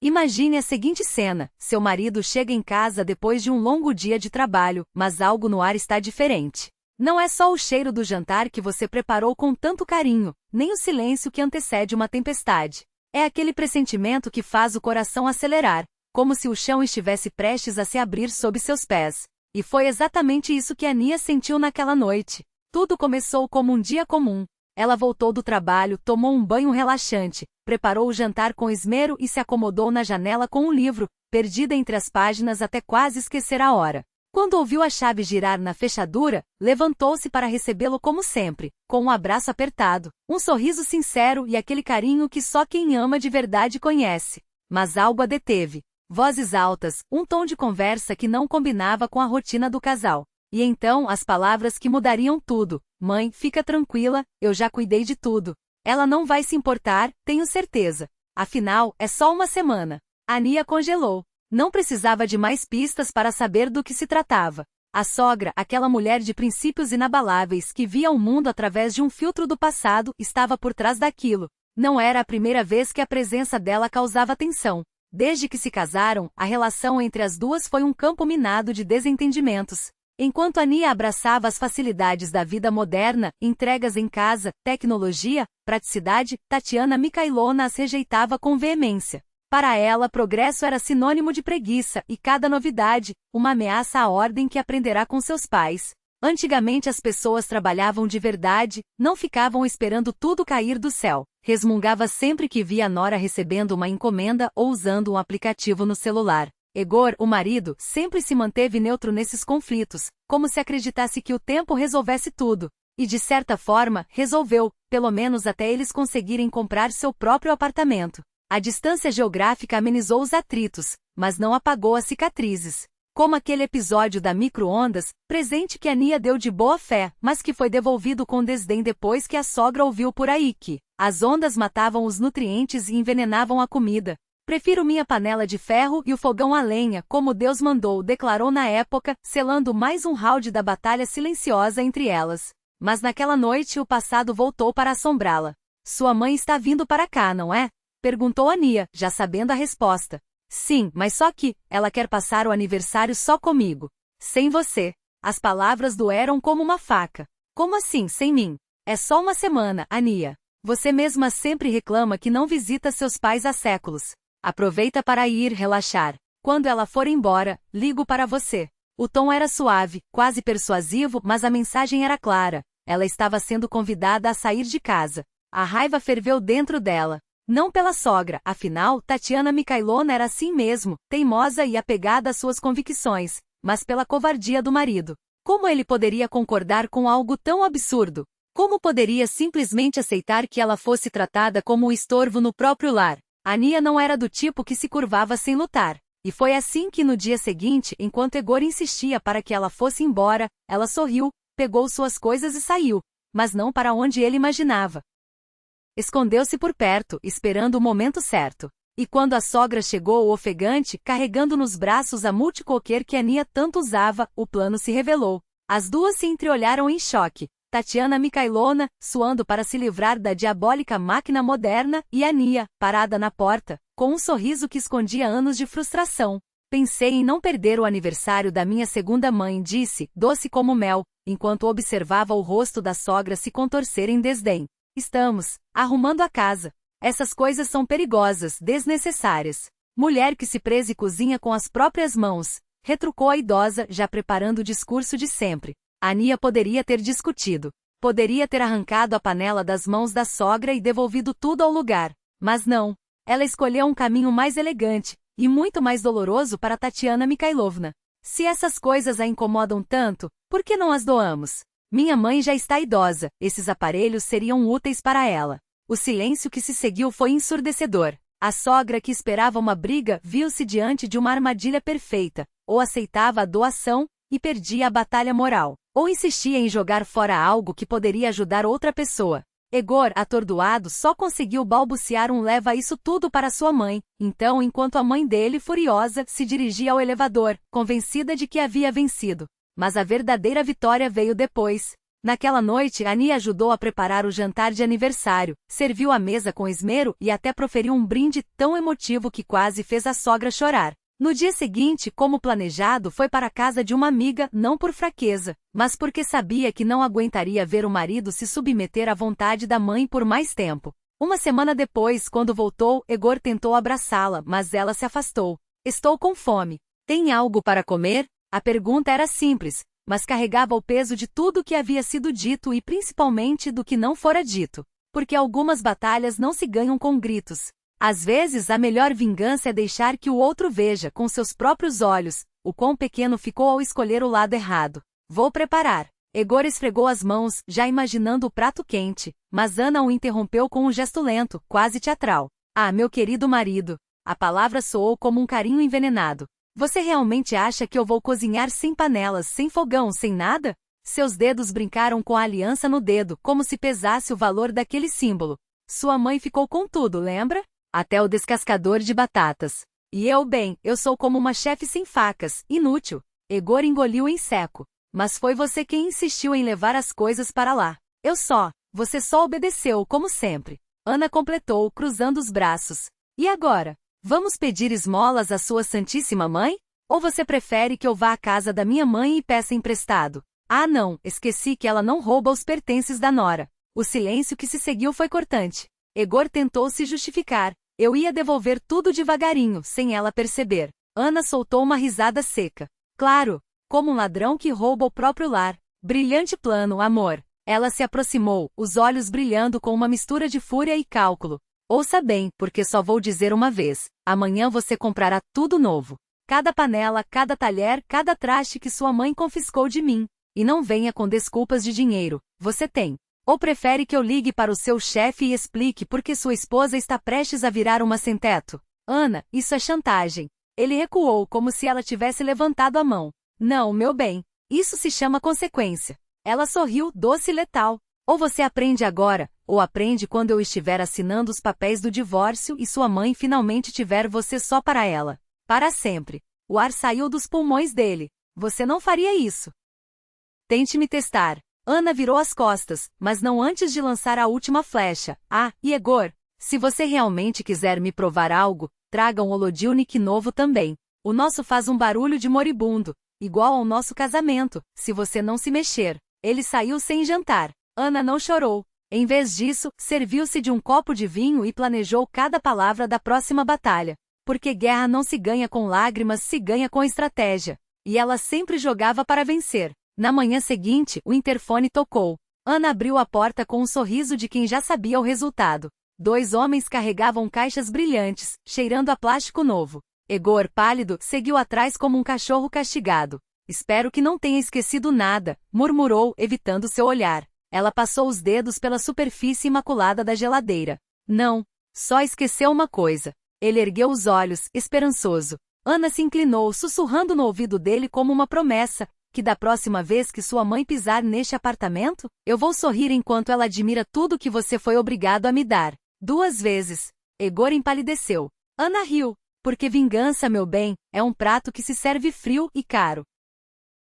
Imagine a seguinte cena: seu marido chega em casa depois de um longo dia de trabalho, mas algo no ar está diferente. Não é só o cheiro do jantar que você preparou com tanto carinho, nem o silêncio que antecede uma tempestade. É aquele pressentimento que faz o coração acelerar, como se o chão estivesse prestes a se abrir sob seus pés. E foi exatamente isso que Ania sentiu naquela noite. Tudo começou como um dia comum. Ela voltou do trabalho, tomou um banho relaxante, preparou o jantar com esmero e se acomodou na janela com um livro, perdida entre as páginas até quase esquecer a hora. Quando ouviu a chave girar na fechadura, levantou-se para recebê-lo como sempre, com um abraço apertado, um sorriso sincero e aquele carinho que só quem ama de verdade conhece. Mas algo a deteve. Vozes altas, um tom de conversa que não combinava com a rotina do casal. E então as palavras que mudariam tudo. Mãe, fica tranquila, eu já cuidei de tudo. Ela não vai se importar, tenho certeza. Afinal, é só uma semana. Ania congelou. Não precisava de mais pistas para saber do que se tratava. A sogra, aquela mulher de princípios inabaláveis que via o mundo através de um filtro do passado, estava por trás daquilo. Não era a primeira vez que a presença dela causava tensão. Desde que se casaram, a relação entre as duas foi um campo minado de desentendimentos. Enquanto Ania abraçava as facilidades da vida moderna, entregas em casa, tecnologia, praticidade, Tatiana Mikhailovna as rejeitava com veemência. Para ela, progresso era sinônimo de preguiça e cada novidade, uma ameaça à ordem que aprenderá com seus pais. Antigamente as pessoas trabalhavam de verdade, não ficavam esperando tudo cair do céu. Resmungava sempre que via a nora recebendo uma encomenda ou usando um aplicativo no celular. Egor, o marido, sempre se manteve neutro nesses conflitos, como se acreditasse que o tempo resolvesse tudo. E de certa forma, resolveu, pelo menos até eles conseguirem comprar seu próprio apartamento. A distância geográfica amenizou os atritos, mas não apagou as cicatrizes. Como aquele episódio da micro-ondas, presente que Ania deu de boa fé, mas que foi devolvido com desdém depois que a sogra ouviu por aí que as ondas matavam os nutrientes e envenenavam a comida. Prefiro minha panela de ferro e o fogão a lenha, como Deus mandou, declarou na época, selando mais um round da batalha silenciosa entre elas. Mas naquela noite o passado voltou para assombrá-la. Sua mãe está vindo para cá, não é? Perguntou Ania, já sabendo a resposta. Sim, mas só que, ela quer passar o aniversário só comigo. Sem você. As palavras doeram como uma faca. Como assim, sem mim? É só uma semana, Ania. Você mesma sempre reclama que não visita seus pais há séculos. Aproveita para ir relaxar. Quando ela for embora, ligo para você. O tom era suave, quase persuasivo, mas a mensagem era clara. Ela estava sendo convidada a sair de casa. A raiva ferveu dentro dela. Não pela sogra, afinal, Tatiana Mikhailovna era assim mesmo, teimosa e apegada às suas convicções, mas pela covardia do marido. Como ele poderia concordar com algo tão absurdo? Como poderia simplesmente aceitar que ela fosse tratada como um estorvo no próprio lar? Ania não era do tipo que se curvava sem lutar. E foi assim que no dia seguinte, enquanto Egor insistia para que ela fosse embora, ela sorriu, pegou suas coisas e saiu. Mas não para onde ele imaginava. Escondeu-se por perto, esperando o momento certo. E quando a sogra chegou ofegante, carregando nos braços a multicoquer que Ania tanto usava, o plano se revelou. As duas se entreolharam em choque. Tatiana Mikhailovna, suando para se livrar da diabólica máquina moderna, e Ania, parada na porta, com um sorriso que escondia anos de frustração. Pensei em não perder o aniversário da minha segunda mãe, disse, doce como mel, enquanto observava o rosto da sogra se contorcer em desdém. Estamos arrumando a casa. Essas coisas são perigosas, desnecessárias. Mulher que se preze e cozinha com as próprias mãos, retrucou a idosa, já preparando o discurso de sempre. Ania poderia ter discutido. Poderia ter arrancado a panela das mãos da sogra e devolvido tudo ao lugar. Mas não. Ela escolheu um caminho mais elegante, e muito mais doloroso para Tatiana Mikhailovna. Se essas coisas a incomodam tanto, por que não as doamos? Minha mãe já está idosa, esses aparelhos seriam úteis para ela. O silêncio que se seguiu foi ensurdecedor. A sogra que esperava uma briga viu-se diante de uma armadilha perfeita, ou aceitava a doação, e perdia a batalha moral, ou insistia em jogar fora algo que poderia ajudar outra pessoa. Egor, atordoado, só conseguiu balbuciar um leva isso tudo para sua mãe. Então, enquanto a mãe dele, furiosa, se dirigia ao elevador, convencida de que havia vencido. Mas a verdadeira vitória veio depois. Naquela noite, Annie ajudou a preparar o jantar de aniversário, serviu a mesa com esmero e até proferiu um brinde tão emotivo que quase fez a sogra chorar. No dia seguinte, como planejado, foi para a casa de uma amiga, não por fraqueza, mas porque sabia que não aguentaria ver o marido se submeter à vontade da mãe por mais tempo. Uma semana depois, quando voltou, Egor tentou abraçá-la, mas ela se afastou. Estou com fome. Tem algo para comer? A pergunta era simples, mas carregava o peso de tudo que havia sido dito e principalmente do que não fora dito. Porque algumas batalhas não se ganham com gritos. Às vezes, a melhor vingança é deixar que o outro veja com seus próprios olhos o quão pequeno ficou ao escolher o lado errado. Vou preparar. Egor esfregou as mãos, já imaginando o prato quente, mas Ana o interrompeu com um gesto lento, quase teatral. Ah, meu querido marido. A palavra soou como um carinho envenenado. Você realmente acha que eu vou cozinhar sem panelas, sem fogão, sem nada? Seus dedos brincaram com a aliança no dedo, como se pesasse o valor daquele símbolo. Sua mãe ficou com tudo, lembra? Até o descascador de batatas. E eu sou como uma chefe sem facas, inútil. Egor engoliu em seco. Mas foi você quem insistiu em levar as coisas para lá. Você só obedeceu, como sempre. Ana completou, cruzando os braços. E agora? Vamos pedir esmolas à sua Santíssima Mãe? Ou você prefere que eu vá à casa da minha mãe e peça emprestado? Ah não, esqueci que ela não rouba os pertences da nora. O silêncio que se seguiu foi cortante. Egor tentou se justificar. Eu ia devolver tudo devagarinho, sem ela perceber. Ana soltou uma risada seca. Claro, como um ladrão que rouba o próprio lar. Brilhante plano, amor. Ela se aproximou, os olhos brilhando com uma mistura de fúria e cálculo. Ouça bem, porque só vou dizer uma vez. Amanhã você comprará tudo novo. Cada panela, cada talher, cada traste que sua mãe confiscou de mim. E não venha com desculpas de dinheiro. Você tem. Ou prefere que eu ligue para o seu chefe e explique por que sua esposa está prestes a virar uma sem-teto? Ana, isso é chantagem. Ele recuou como se ela tivesse levantado a mão. Não, meu bem. Isso se chama consequência. Ela sorriu, doce e letal. Ou você aprende agora, ou aprende quando eu estiver assinando os papéis do divórcio e sua mãe finalmente tiver você só para ela. Para sempre. O ar saiu dos pulmões dele. Você não faria isso. Tente me testar. Ana virou as costas, mas não antes de lançar a última flecha. Ah, e Egor, se você realmente quiser me provar algo, traga um holodilnik novo também. O nosso faz um barulho de moribundo, igual ao nosso casamento, se você não se mexer. Ele saiu sem jantar. Ana não chorou. Em vez disso, serviu-se de um copo de vinho e planejou cada palavra da próxima batalha. Porque guerra não se ganha com lágrimas, se ganha com estratégia. E ela sempre jogava para vencer. Na manhã seguinte, o interfone tocou. Ana abriu a porta com um sorriso de quem já sabia o resultado. 2 homens carregavam caixas brilhantes, cheirando a plástico novo. Egor, pálido, seguiu atrás como um cachorro castigado. Espero que não tenha esquecido nada, murmurou, evitando seu olhar. Ela passou os dedos pela superfície imaculada da geladeira. Não, só esqueceu uma coisa. Ele ergueu os olhos, esperançoso. Ana se inclinou, sussurrando no ouvido dele como uma promessa. Que da próxima vez que sua mãe pisar neste apartamento, eu vou sorrir enquanto ela admira tudo que você foi obrigado a me dar. 2 vezes. Egor empalideceu. Ana riu. Porque vingança, meu bem, é um prato que se serve frio e caro.